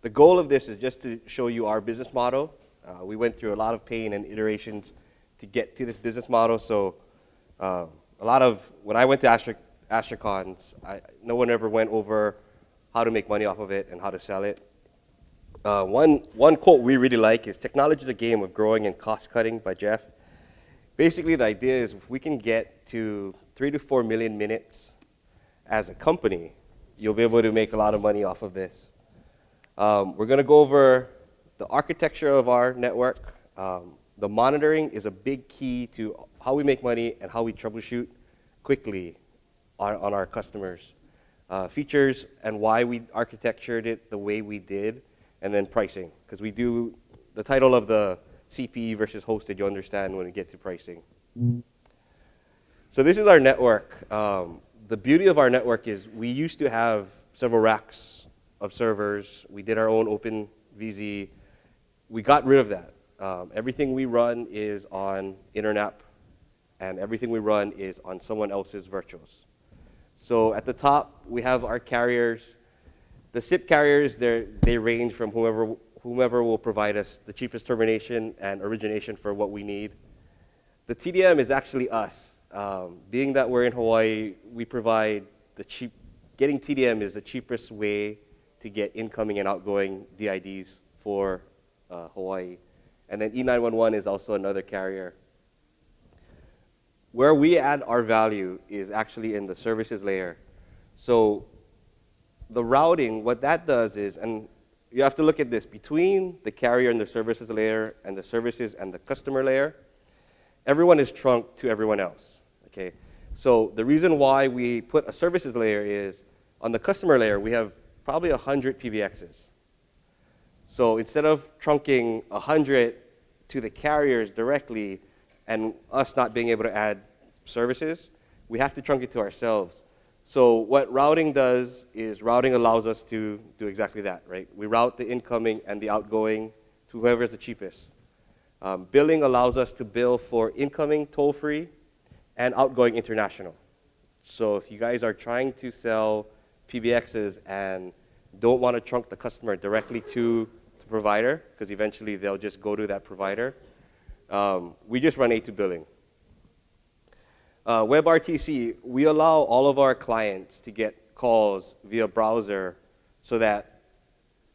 The goal of this is just to show you our business model. We went through a lot of pain and iterations to get to this business model. So when I went to Astricons, no one ever went over how to make money off of it and how to sell it. One quote we really like is, "Technology is a game of growing and cost cutting," by Jeff. Basically, the idea is if we can get to 3 to 4 million minutes as a company, you'll be able to make a lot of money off of this. We're going to go over the architecture of our network. The monitoring is a big key to how we make money and how we troubleshoot quickly on our customers. Features and why we architectured it the way we did, and then pricing. Because we do, the title of the CPE versus hosted, you'll understand when we get to pricing. So this is our network. The beauty of our network is we used to have several racks of servers. We did our own open VZ. We got rid of that. Everything we run is on internet, and everything we run is on someone else's virtuals. So at the top, we have our carriers. The SIP carriers, they range from whomever will provide us the cheapest termination and origination for what we need. The TDM is actually us. Being that we're in Hawaii, we provide getting TDM is the cheapest way to get incoming and outgoing DIDs for Hawaii. And then E911 is also another carrier. Where we add our value is actually in the services layer. So the routing, what that does is, and you have to look at this, between the carrier and the services layer and the services and the customer layer, everyone is trunked to everyone else, okay? So the reason why we put a services layer is, on the customer layer, we have probably 100 PBXs. So instead of trunking 100 to the carriers directly and us not being able to add services, we have to trunk it to ourselves. So what routing does is routing allows us to do exactly that, right? We route the incoming and the outgoing to whoever is the cheapest. Billing allows us to bill for incoming toll-free and outgoing international. So if you guys are trying to sell PBXs and don't want to trunk the customer directly to the provider, because eventually they'll just go to that provider, we just run A2 billing. WebRTC, we allow all of our clients to get calls via browser so that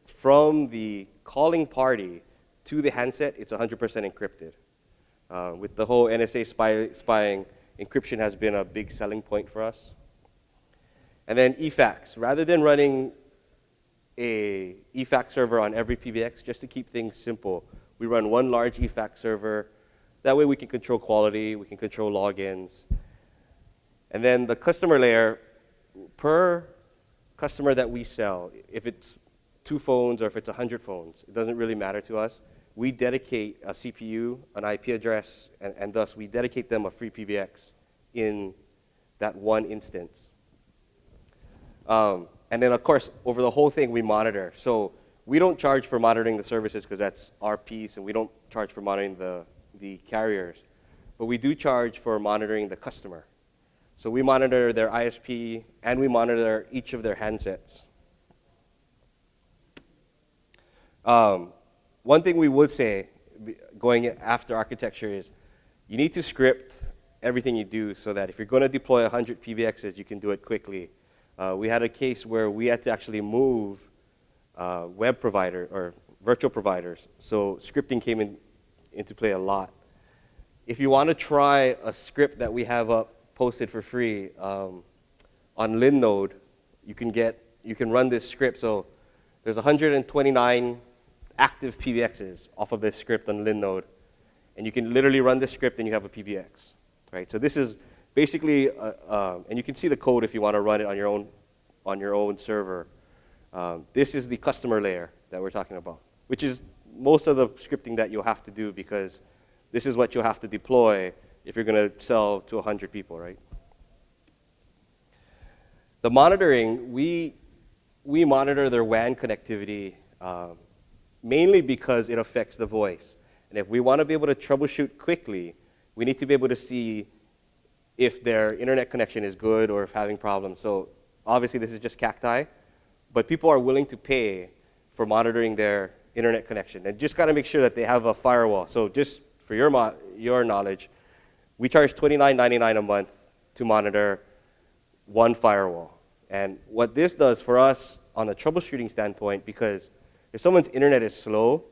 from the calling party to the handset, it's 100% encrypted. With the whole NSA spying, encryption has been a big selling point for us. And then eFax. Rather than running a eFax server on every PBX, just to keep things simple, we run one large eFax server. That way we can control quality, we can control logins. And then the customer layer, per customer that we sell, if it's 2 phones or if it's 100 phones, it doesn't really matter to us. We dedicate a CPU, an IP address, and thus we dedicate them a free PBX in that one instance. And then, of course, over the whole thing, we monitor. So we don't charge for monitoring the services because that's our piece, and we don't charge for monitoring the carriers. But we do charge for monitoring the customer. So we monitor their ISP, and we monitor each of their handsets. One thing we would say, going after architecture, is you need to script everything you do so that if you're going to deploy 100 PBXs, you can do it quickly. We had a case where we had to actually move web provider or virtual providers. So scripting came into play a lot. If you want to try a script that we have up posted for free on Linode, you can run this script. So there's 129 active PBXs off of this script on Linode, and you can literally run this script and you have a PBX, right? So this is basically, and you can see the code if you want to run it on your own server. This is the customer layer that we're talking about, which is most of the scripting that you'll have to do because this is what you'll have to deploy if you're going to sell to 100 people, right? The monitoring, we monitor their WAN connectivity mainly because it affects the voice. And if we want to be able to troubleshoot quickly, we need to be able to see if their internet connection is good or if having problems. So obviously this is just cacti, but people are willing to pay for monitoring their internet connection. And just got to make sure that they have a firewall. So just for your knowledge, we charge $29.99 a month to monitor one firewall. And what this does for us on a troubleshooting standpoint, because if someone's internet is slow,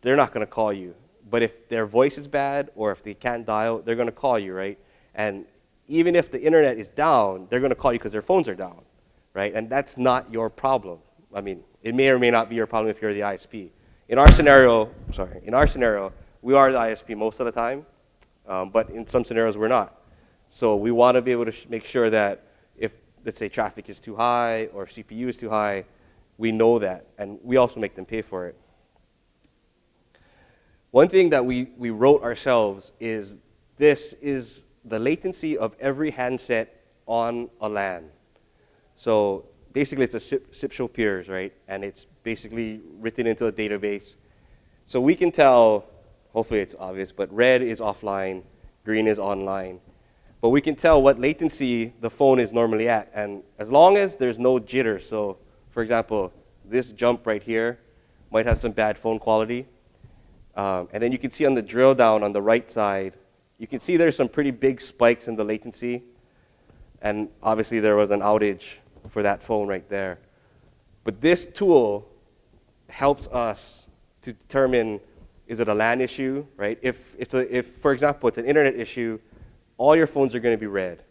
they're not going to call you. But if their voice is bad or if they can't dial, they're going to call you, right? And even if the internet is down, they're going to call you because their phones are down, right? And that's not your problem. I mean, it may or may not be your problem if you're the ISP. In our scenario, we are the ISP most of the time, but in some scenarios we're not. So we want to be able to make sure that if, let's say, traffic is too high or CPU is too high, we know that, and we also make them pay for it. One thing that we wrote ourselves is this is the latency of every handset on a LAN. So basically it's a SIP show peers, right? And it's basically written into a database. So we can tell, hopefully it's obvious, but red is offline, green is online. But we can tell what latency the phone is normally at. And as long as there's no jitter, so for example, this jump right here might have some bad phone quality. And then you can see on the drill down on the right side, you can see there's some pretty big spikes in the latency. And obviously there was an outage for that phone right there. But this tool helps us to determine, is it a LAN issue, right? If, for example, it's an internet issue, all your phones are going to be red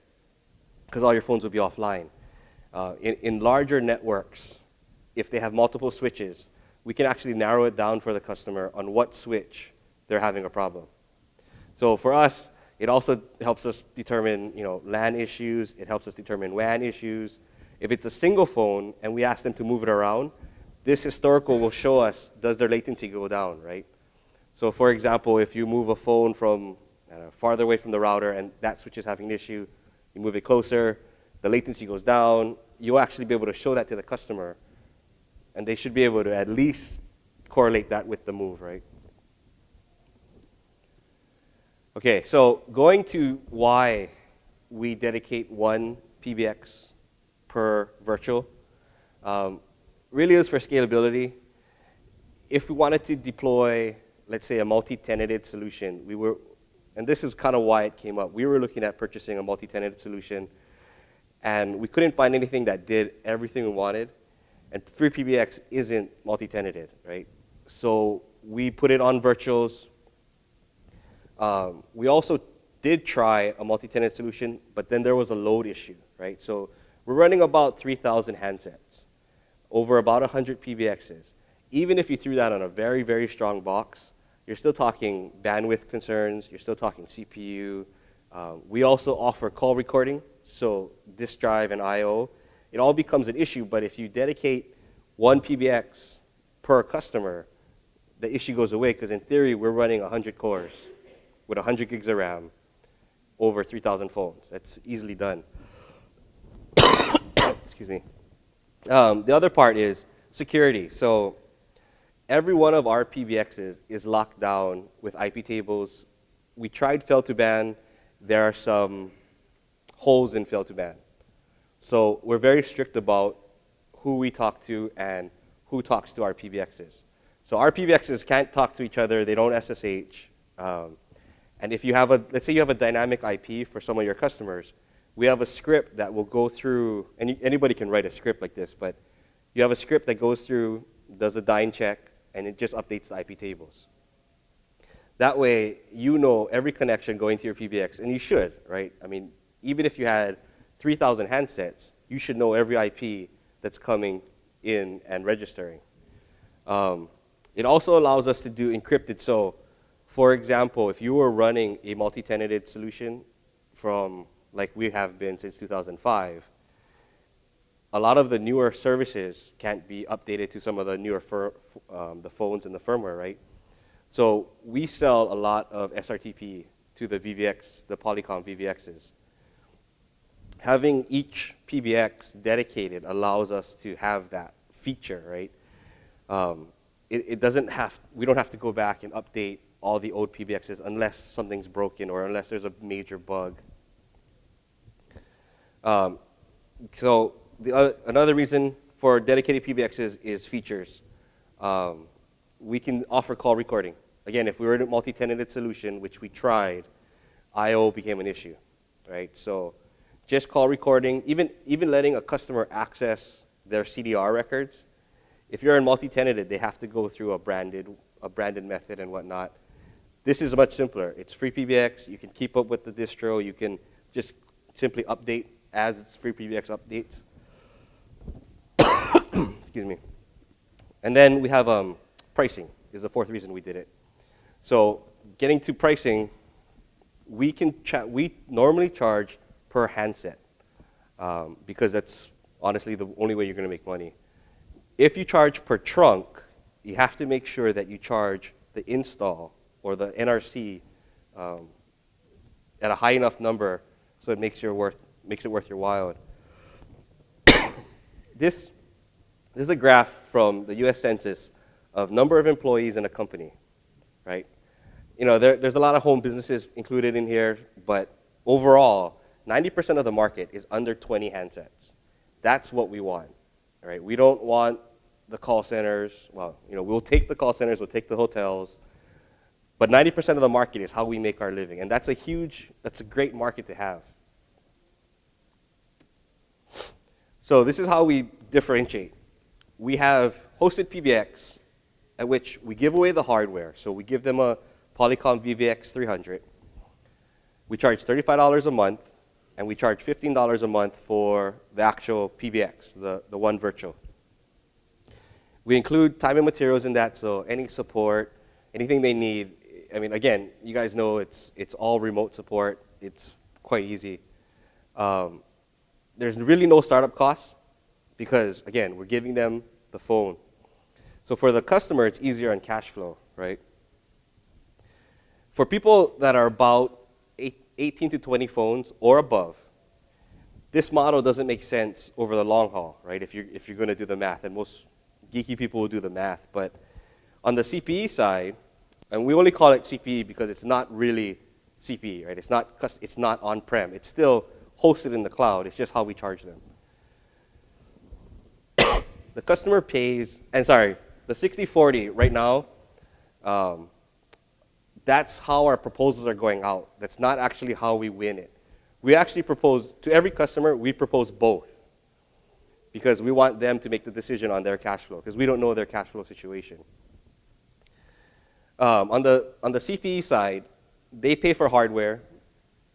because all your phones will be offline. In larger networks, if they have multiple switches, we can actually narrow it down for the customer on what switch they're having a problem. So for us, it also helps us determine, LAN issues. It helps us determine WAN issues. If it's a single phone and we ask them to move it around, this historical will show us, does their latency go down, right? So for example, if you move a phone from farther away from the router and that switch is having an issue, you move it closer, the latency goes down, you'll actually be able to show that to the customer, and they should be able to at least correlate that with the move, right? Okay, so going to why we dedicate one PBX per virtual, really is for scalability. If we wanted to deploy, let's say, a multi-tenanted solution, and this is kind of why it came up. We were looking at purchasing a multi-tenanted solution, and we couldn't find anything that did everything we wanted. And 3PBX isn't multi-tenanted, right? So we put it on virtuals. We also did try a multi-tenant solution, but then there was a load issue, right? So we're running about 3,000 handsets over about 100 PBXs. Even if you threw that on a very, very strong box, you're still talking bandwidth concerns, you're still talking CPU. We also offer call recording, so disk drive and I/O. It all becomes an issue, but if you dedicate one PBX per customer, the issue goes away, because in theory, we're running 100 cores with 100 gigs of RAM over 3,000 phones. That's easily done. Excuse me. The other part is security. So every one of our PBXs is locked down with IP tables. We tried fail-to-ban. There are some holes in fail-to-ban. So we're very strict about who we talk to and who talks to our PBXs. So our PBXs can't talk to each other. They don't SSH. And if you have let's say you have a dynamic IP for some of your customers, we have a script that will go through, and anybody can write a script like this, but you have a script that goes through, does a dyne check, and it just updates the IP tables. That way, you know every connection going to your PBX, and you should, right? I mean, even if you had 3,000 handsets, you should know every IP that's coming in and registering. It also allows us to do encrypted. So, for example, if you were running a multi-tenanted solution from, like we have been since 2005, a lot of the newer services can't be updated to some of the newer the phones and the firmware, right? So we sell a lot of SRTP to the VVX, the Polycom VVXs. Having each PBX dedicated allows us to have that feature, right? We don't have to go back and update all the old PBXs unless something's broken or unless there's a major bug. So another reason for dedicated PBXs is features. we can offer call recording. Again, if we were in a multi-tenanted solution, which we tried, I/O became an issue, right? So just call recording, even letting a customer access their CDR records. If you're in multi-tenanted, they have to go through a branded method and whatnot. This is much simpler. It's free PBX. You can keep up with the distro. You can just simply update as free PBX updates. Excuse me. And then we have pricing is the fourth reason we did it. So getting to pricing, we normally charge per handset because that's honestly the only way you're going to make money. If you charge per trunk, you have to make sure that you charge the install or the NRC at a high enough number so it makes it worth your while. This is a graph from the U.S. Census of number of employees in a company, right? You know, there's a lot of home businesses included in here, but overall, 90% of the market is under 20 handsets. That's what we want, right? We don't want the call centers. Well, you know, we'll take the call centers, we'll take the hotels, but 90% of the market is how we make our living, and that's a great market to have. So this is how we differentiate. We have hosted PBX, at which we give away the hardware. So we give them a Polycom VVX 300. We charge $35 a month, and we charge $15 a month for the actual PBX, the one virtual. We include time and materials in that, so any support, anything they need. I mean, again, you guys know it's all remote support. It's quite easy. There's really no startup costs because, again, we're giving them the phone. So for the customer, it's easier on cash flow, right? For people that are about 18 to 20 phones or above, this model doesn't make sense over the long haul, right? If you're going to do the math, and most geeky people will do the math. But on the CPE side, and we only call it CPE because it's not really CPE, right? It's not on-prem. It's still hosted in the cloud. It's just how we charge them. The customer pays, and sorry, the 60/40 right now, that's how our proposals are going out. That's not actually how we win it. We actually propose, to every customer, we propose both because we want them to make the decision on their cash flow because we don't know their cash flow situation. On the CPE side, they pay for hardware,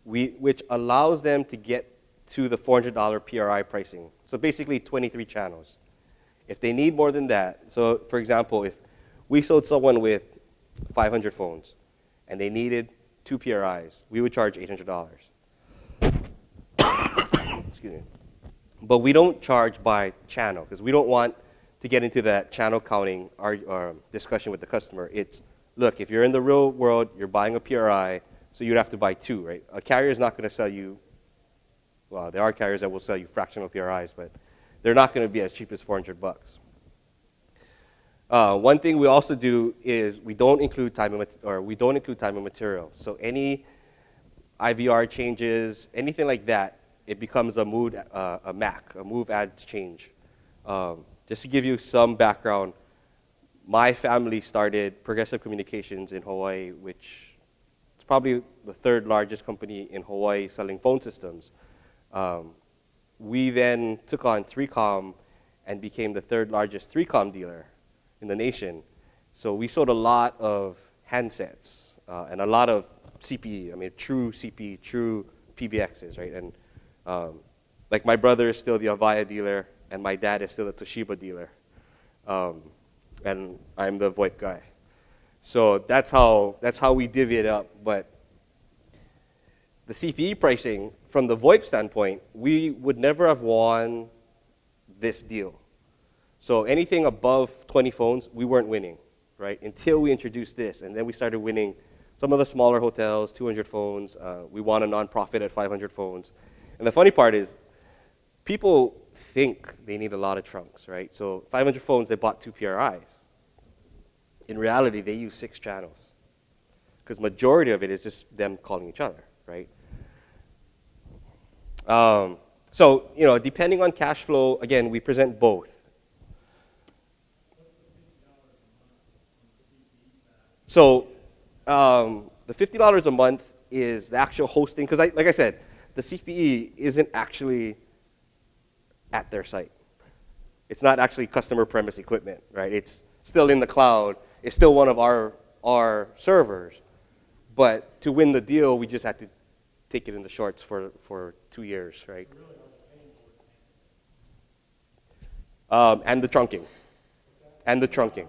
which allows them to get to the $400 PRI pricing. So basically 23 channels. If they need more than that, so for example, if we sold someone with 500 phones and they needed 2 PRIs, we would charge $800. Excuse me. But we don't charge by channel because we don't want to get into that channel counting discussion with the customer. It's, look, if you're in the real world, you're buying a PRI, so you'd have to buy 2, right? A carrier is not going to sell you, well, there are carriers that will sell you fractional PRIs, but they're not going to be as cheap as $400. One thing we also do is we don't include time and material. So any IVR changes, anything like that, it becomes a MAC, a move add change. Just to give you some background, my family started Progressive Communications in Hawaii, which is probably the 3rd largest company in Hawaii selling phone systems. We then took on 3Com and became the 3rd largest 3Com dealer in the nation. So we sold a lot of handsets and a lot of CPE, I mean true CPE, true PBXs, right? And like my brother is still the Avaya dealer and my dad is still the Toshiba dealer. And I'm the VoIP guy. So that's how we divvy it up. But the CPE pricing, from the VoIP standpoint, we would never have won this deal. So anything above 20 phones, we weren't winning, right? Until we introduced this, and then we started winning some of the smaller hotels, 200 phones. We won a nonprofit at 500 phones. And the funny part is, people think they need a lot of trunks, right? So 500 phones, they bought 2 PRIs. In reality, they use 6 channels because majority of it is just them calling each other, right? So, you know, depending on cash flow, again, we present both. So the $50 a month is the actual hosting, because like I said, the CPE isn't actually at their site. It's not actually customer premise equipment, right? It's still in the cloud. It's still one of our servers. But to win the deal, we just had to take it in the shorts for 2 years, right? And the trunking. And the trunking.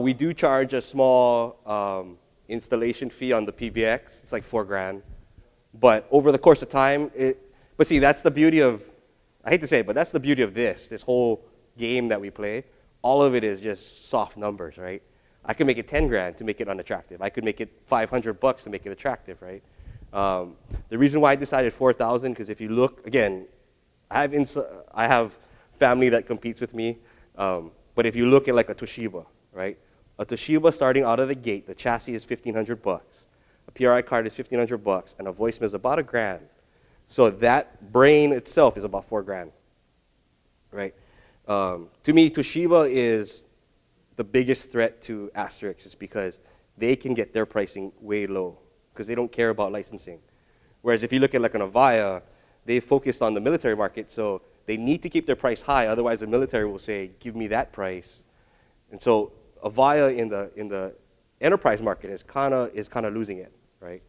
We do charge a small installation fee on the PBX. It's like $4,000. But over the course of time, but see, that's the beauty of, I hate to say it, but that's the beauty of this whole game that we play. All of it is just soft numbers, right? I could make it $10,000 to make it unattractive. I could make it $500 to make it attractive, right? The reason why I decided 4,000, because if you look, again, I have family that competes with me, but if you look at like a Toshiba, right? A Toshiba starting out of the gate, the chassis is $1,500. A PRI card is $1,500, and a voicemail is about $1,000. So that brain itself is about $4,000, right? To me, Toshiba is the biggest threat to Asterisk, is because they can get their pricing way low because they don't care about licensing. Whereas if you look at like an Avaya, they focused on the military market, so they need to keep their price high. Otherwise, the military will say, "Give me that price." And so Avaya in the enterprise market is kind of losing it, right?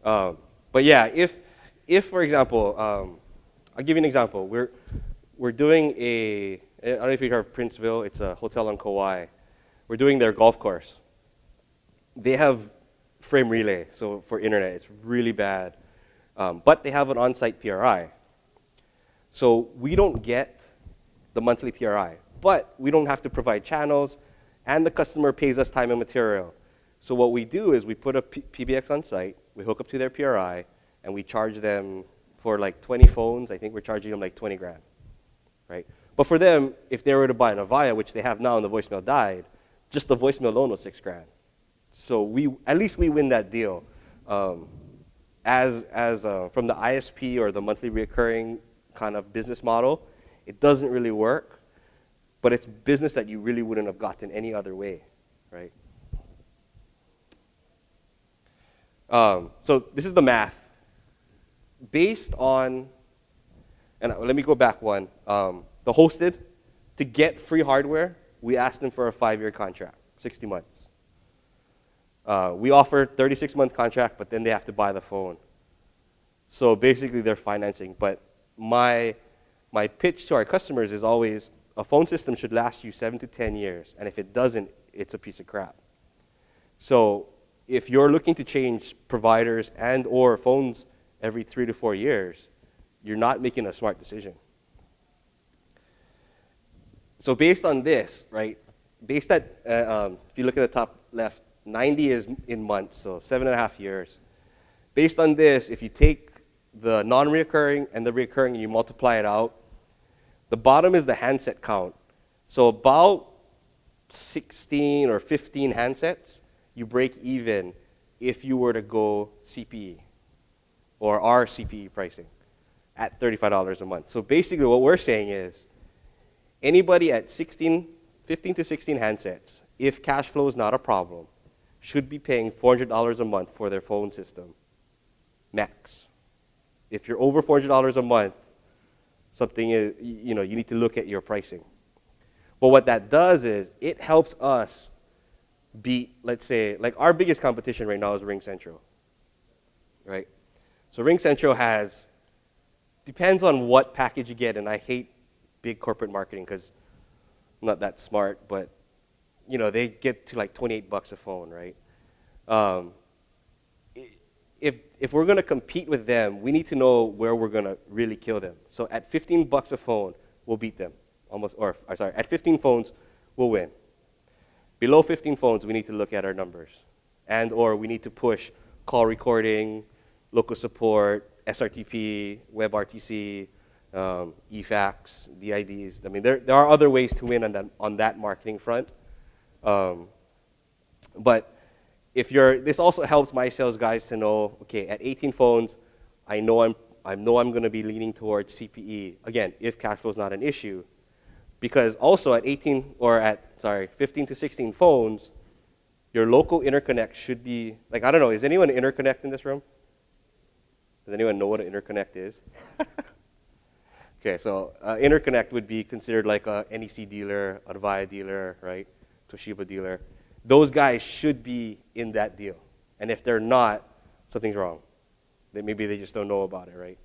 But yeah, if for example, I'll give you an example. We're doing I don't know if you've heard of Princeville. It's a hotel on Kauai. We're doing their golf course. They have frame relay, so for internet, it's really bad. But they have an on-site PRI. So we don't get the monthly PRI, but we don't have to provide channels, and the customer pays us time and material. So what we do is we put a PBX on site, we hook up to their PRI, and we charge them for like 20 phones. I think we're charging them like $20,000, right? But for them, if they were to buy an Avaya, which they have now and the voicemail died, just the voicemail alone was $6,000. So at least we win that deal. From the ISP or the monthly recurring kind of business model, it doesn't really work, but it's business that you really wouldn't have gotten any other way, right? So this is the math. Based on, and let me go back one, the hosted, to get free hardware, we asked them for a 5-year contract, 60 months. We offer 36-month contract, but then they have to buy the phone. So basically, they're financing. But my pitch to our customers is always, a phone system should last you 7 to 10 years, and if it doesn't, it's a piece of crap. So if you're looking to change providers and or phones every 3 to 4 years, you're not making a smart decision. So based on this, right, based at, if you look at the top left, 90 is in months, so 7.5 years. Based on this, if you take the non-recurring and the recurring and you multiply it out, the bottom is the handset count. So about 16 or 15 handsets, you break even if you were to go CPE or our CPE pricing at $35 a month. So basically what we're saying is anybody at 15 to 16 handsets, if cash flow is not a problem, should be paying $400 a month for their phone system, max. If you're over $400 a month, something is, you need to look at your pricing. But what that does is it helps us beat, let's say, like our biggest competition right now is RingCentral, right? So RingCentral depends on what package you get, and I hate big corporate marketing because I'm not that smart, but they get to like $28 a phone, right? If we're going to compete with them, we need to know where we're going to really kill them. So at $15 a phone, we'll beat them at 15 phones, we'll win. Below 15 phones, we need to look at our numbers, and or we need to push call recording, local support, SRTP, WebRTC, eFax, DIDs. I mean, there are other ways to win on that marketing front. But this also helps my sales guys to know, okay, at 18 phones, I know I'm going to be leaning towards CPE. Again, if cash flow is not an issue, Because also at 15 to 16 phones, your local interconnect should be, like, I don't know, is anyone an interconnect in this room? Does anyone know what an interconnect is? Okay, so interconnect would be considered like a NEC dealer, a Avaya dealer, right? Toshiba dealer. Those guys should be in that deal. And if they're not, something's wrong. Maybe they just don't know about it, right?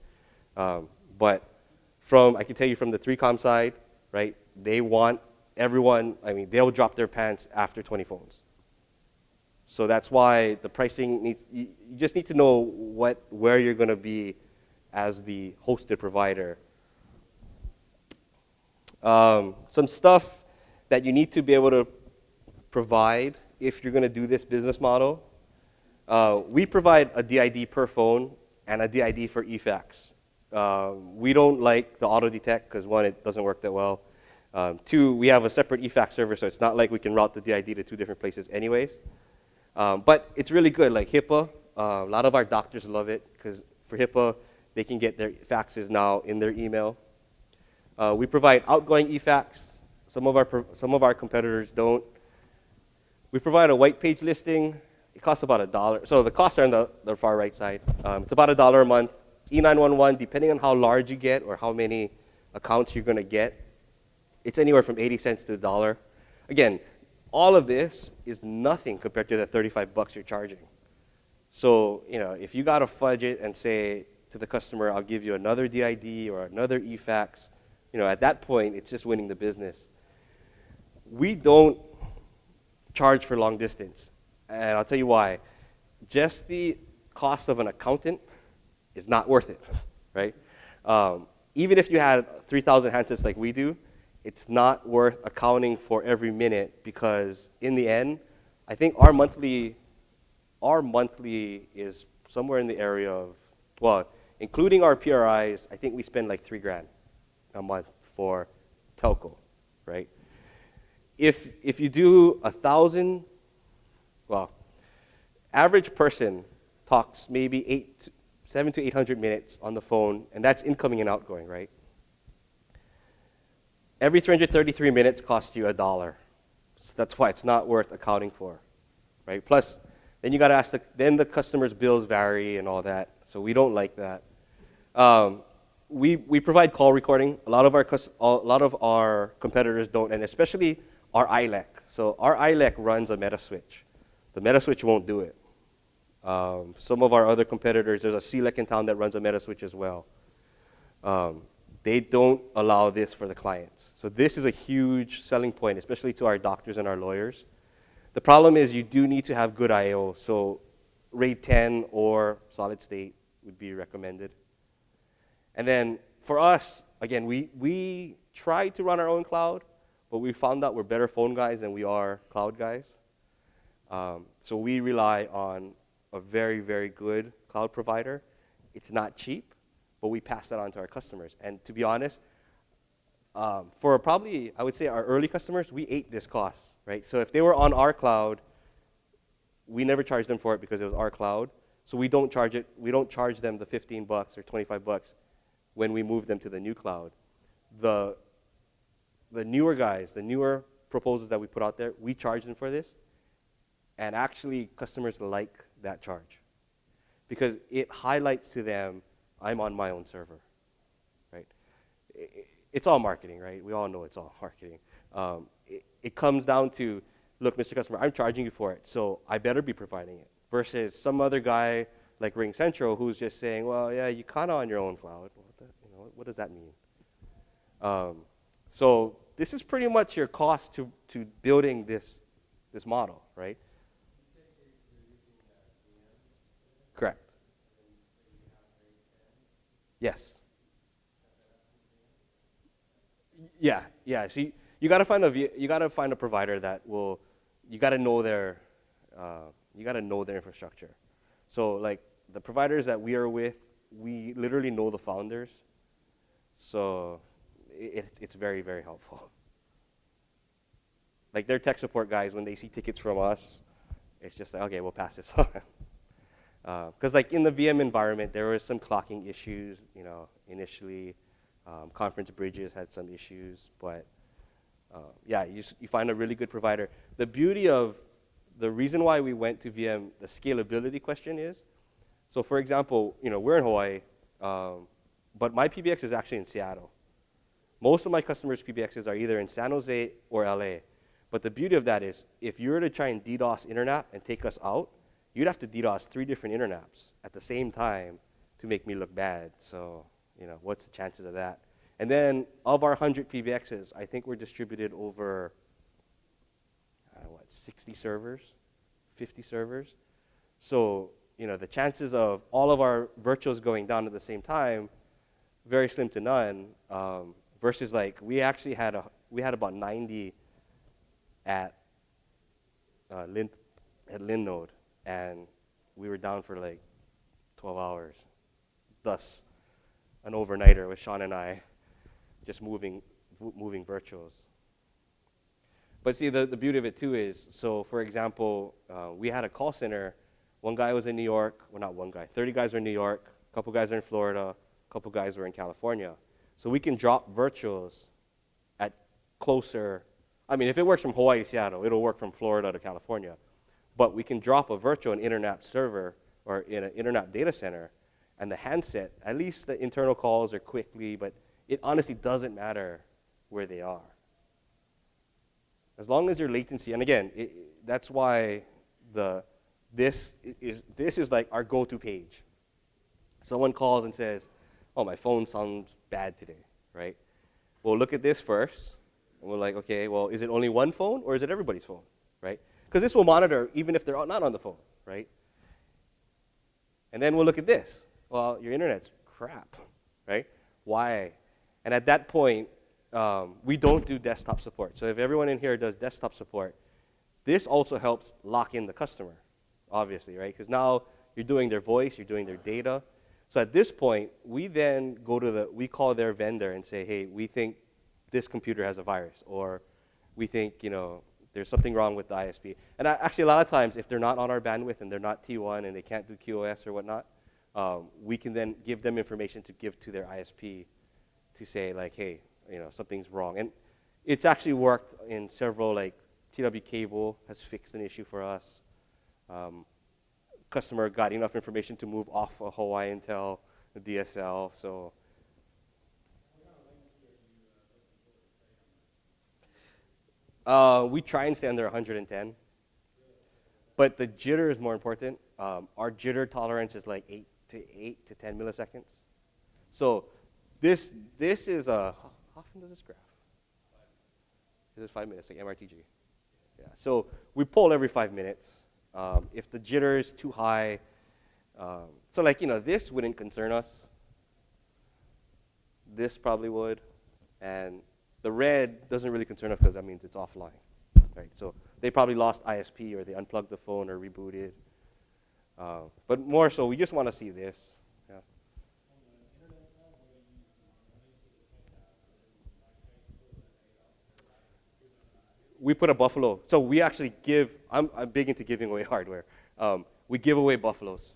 But I can tell you from the 3Com side, right? They want everyone, I mean, they'll drop their pants after 20 phones. So that's why the pricing needs, you just need to know where you're going to be as the hosted provider. Some stuff that you need to be able to provide if you're going to do this business model. We provide a DID per phone and a DID for eFax. We don't like the auto detect because, one, it doesn't work that well. Two, we have a separate eFax server, so it's not like we can route the DID to 2 different places anyways. But it's really good, like HIPAA. A lot of our doctors love it because for HIPAA, they can get their faxes now in their email. We provide outgoing eFax. Some of our competitors don't. We provide a white page listing. It costs about $1. So the costs are on the far right side. It's about $1 a month. E911, depending on how large you get or how many accounts you're going to get, it's anywhere from 80 cents to $1. Again, all of this is nothing compared to the 35 bucks you're charging. So, if you got to fudge it and say to the customer, I'll give you another DID or another eFax, at that point, it's just winning the business. We don't charge for long distance. And I'll tell you why. Just the cost of an accountant is not worth it, right? Even if you had 3,000 handsets like we do, it's not worth accounting for every minute because in the end, I think our monthly is somewhere in the area of, well, including our PRIs, I think we spend like $3,000 a month for telco, right? If you do 1,000, well, average person talks maybe 700 to 800 minutes on the phone, and that's incoming and outgoing, right? Every 333 minutes costs you $1. So that's why it's not worth accounting for, right? Plus, then you got to ask then the customer's bills vary and all that. So we don't like that. We provide call recording. A lot of our competitors don't, and especially our ILEC. So our ILEC runs a Metaswitch. The Metaswitch won't do it. Some of our other competitors, there's a CLEC in town that runs a Metaswitch as well. They don't allow this for the clients. So this is a huge selling point, especially to our doctors and our lawyers. The problem is you do need to have good I/O. So RAID 10 or solid state would be recommended. And then for us, again, we try to run our own cloud, but we found out we're better phone guys than we are cloud guys. So we rely on a very, very good cloud provider. It's not cheap, but we pass that on to our customers. And to be honest, for probably, I would say our early customers, we ate this cost, right? So if they were on our cloud, we never charged them for it because it was our cloud. So we don't charge it. We don't charge them the 15 bucks or 25 bucks when we move them to the new cloud. The newer guys, the newer proposals that we put out there, we charge them for this. And actually, customers like that charge because it highlights to them, I'm on my own server, right? It's all marketing, right? We all know it's all marketing. It comes down to, look, Mr. Customer, I'm charging you for it, so I better be providing it. Versus some other guy like Ring Central who's just saying, well, yeah, you kind of on your own cloud. What does that mean? So this is pretty much your cost to building this model, right? Correct. Yes. Yeah. So you got to find a provider that will. You got to know their infrastructure. So like the providers that we are with, we literally know the founders. So it's very, very helpful. Like their tech support guys, when they see tickets from us, it's just like, okay, we'll pass this on. Because like in the VM environment, there was some clocking issues, initially. Conference bridges had some issues, but Yeah, you find a really good provider. The beauty of the reason why we went to VM, the scalability question is, so for example, we're in Hawaii, but my PBX is actually in Seattle. Most of my customers' PBXs are either in San Jose or LA. But the beauty of that is, if you were to try and DDoS internet and take us out, you'd have to DDoS 3 different internets at the same time to make me look bad. So, what's the chances of that? And then of our 100 PBXs, I think we're distributed over, 60 servers, 50 servers. So, the chances of all of our virtuals going down at the same time, very slim to none. Versus like we actually had about 90 at Linode, and we were down for like 12 hours. Thus, an overnighter with Sean and I, just moving virtuals. But see, the beauty of it too is, so for example, we had a call center. One guy was in New York. Well, not one guy. 30 guys were in New York. A couple guys were in Florida. A couple guys were in California. So we can drop virtuals at closer. I mean, if it works from Hawaii to Seattle, it'll work from Florida to California. But we can drop a virtual in internet server or in an internet data center, and the handset, at least the internal calls are quickly, but it honestly doesn't matter where they are. As long as your latency, and again, that's why this is like our go-to page. Someone calls and says, oh, my phone sounds bad today, right? We'll look at this first, and we're like, okay, well, is it only one phone, or is it everybody's phone, right? Because this will monitor even if they're not on the phone, right? And then we'll look at this. Well, your internet's crap, right? Why? And at that point, we don't do desktop support. So if everyone in here does desktop support, this also helps lock in the customer, obviously, right? Because now you're doing their voice, you're doing their data. So at this point, we then we call their vendor and say, hey, we think this computer has a virus, or we think, there's something wrong with the ISP. And actually, a lot of times, if they're not on our bandwidth and they're not T1 and they can't do QoS or whatnot, we can then give them information to give to their ISP to say, like, hey, something's wrong. And it's actually worked in several, like, TW Cable has fixed an issue for us. Customer got enough information to move off a Hawaii Intel, the DSL, so. We try and stay under 110, but the jitter is more important. Our jitter tolerance is like 8 to 10 milliseconds. So this is how often does this graph? This is 5 minutes, like MRTG. Yeah. So we poll every 5 minutes. If the jitter is too high, so like, this wouldn't concern us. This probably would. And the red doesn't really concern us because that means it's offline, right? So they probably lost ISP or they unplugged the phone or rebooted. But more so, we just want to see this. Yeah. We put a buffalo. So we actually give, I'm big into giving away hardware. We give away buffaloes.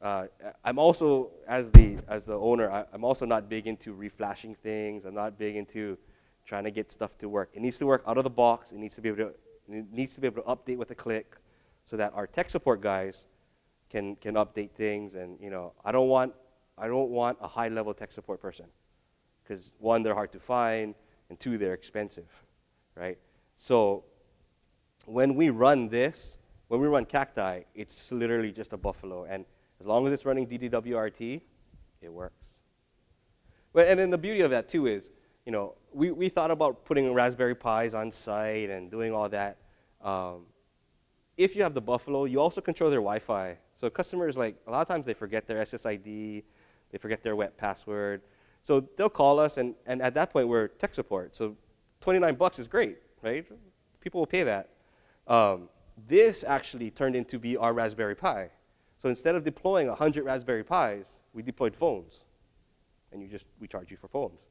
I'm also, as the owner, I'm also not big into reflashing things. I'm not big into trying to get stuff to work. It needs to work out of the box. It needs to be able to update with a click, so that our tech support guys can update things. And I don't want a high-level tech support person, because one, they're hard to find, and two, they're expensive, right? So when we run Cacti, it's literally just a buffalo, and as long as it's running DDWRT, it works. But, and then the beauty of that too is, we thought about putting Raspberry Pis on site and doing all that. If you have the Buffalo, you also control their Wi-Fi. So customers, like, a lot of times they forget their SSID, they forget their web password. So they'll call us, and at that point, we're tech support. So $29 is great, right? People will pay that. This actually turned into be our Raspberry Pi. So instead of deploying 100 Raspberry Pis, we deployed phones. And we charge you for phones.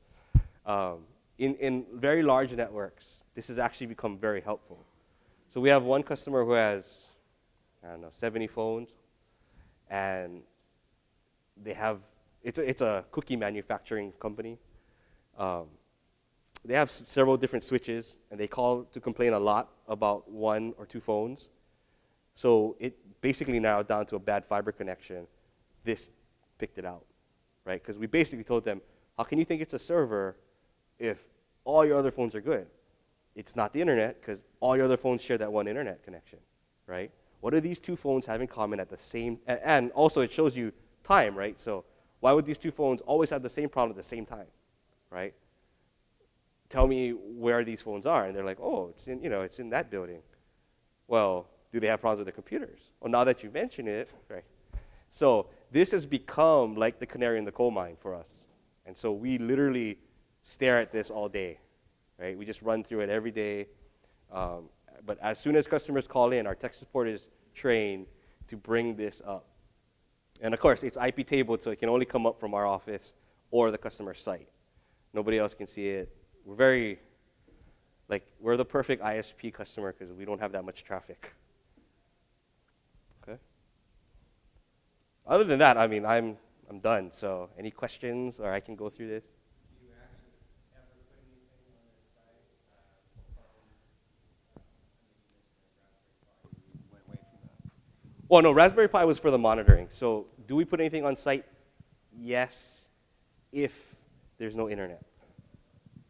In very large networks, this has actually become very helpful. So we have one customer who has, 70 phones. And they have, it's a cookie manufacturing company. they have several different switches, and they call to complain a lot about 1 or 2 phones. So it basically narrowed down to a bad fiber connection. This picked it out, right? Because we basically told them, how can you think it's a server if all your other phones are good? It's not the internet, because all your other phones share that one internet connection, right? What do these 2 phones have in common at the same, and also it shows you time, right? So why would these 2 phones always have the same problem at the same time, right? Tell me where these phones are. And they're like, oh, it's in, it's in that building. Well, do they have problems with their computers? Well, now that you mention it, right? So this has become like the canary in the coal mine for us. And so we literally stare at this all day, right? We just run through it every day. But as soon as customers call in, our tech support is trained to bring this up. And of course, it's IP tabled, so it can only come up from our office or the customer site. Nobody else can see it. We're the perfect ISP customer because we don't have that much traffic. Okay. Other than that, I mean, I'm done. So any questions, or I can go through this? Do you actually ever put anything on their site from, went away from that? Well, no, Raspberry Pi was for the monitoring. So do we put anything on site? Yes, if there's no internet,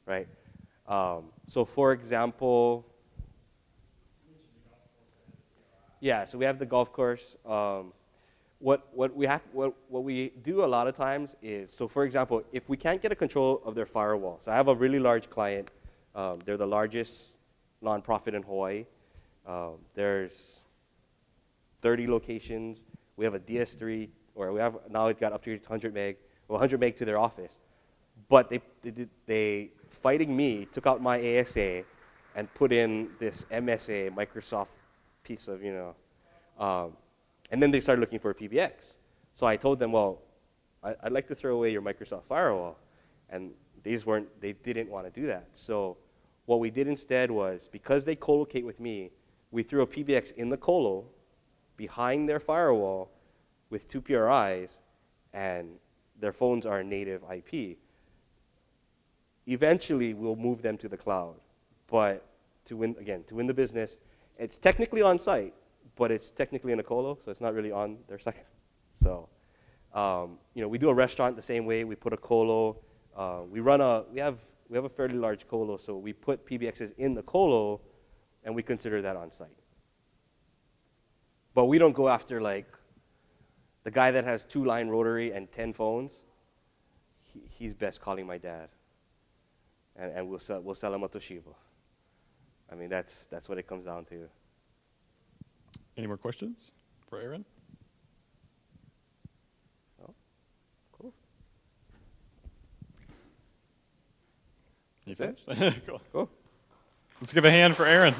right? So for example, yeah, so we have the golf course. What we do a lot of times is, so for example, if we can't get a control of their firewall, so I have a really large client. They're the largest nonprofit in Hawaii. There's 30 locations. We have a DS3, or we have now it got up to 100 meg, or 100 meg to their office. But they fighting me, took out my ASA and put in this MSA, Microsoft piece of, and then they started looking for a PBX. So I told them, well, I'd like to throw away your Microsoft firewall. And they didn't want to do that. So what we did instead was, because they co-locate with me, we threw a PBX in the colo behind their firewall with 2 PRIs, and their phones are native IP. Eventually, we'll move them to the cloud. But to win the business, it's technically on site, but it's technically in a colo, so it's not really on their site. So, we do a restaurant the same way. We put a colo. We have a fairly large colo, so we put PBXs in the colo, and we consider that on site. But we don't go after like the guy that has 2-line rotary and 10 phones. He's best calling my dad, and we'll sell him a Toshiba. I mean, that's what it comes down to. Any more questions for Aryn? Oh, cool. You That's finished? it? Cool. Cool. Let's give a hand for Aryn.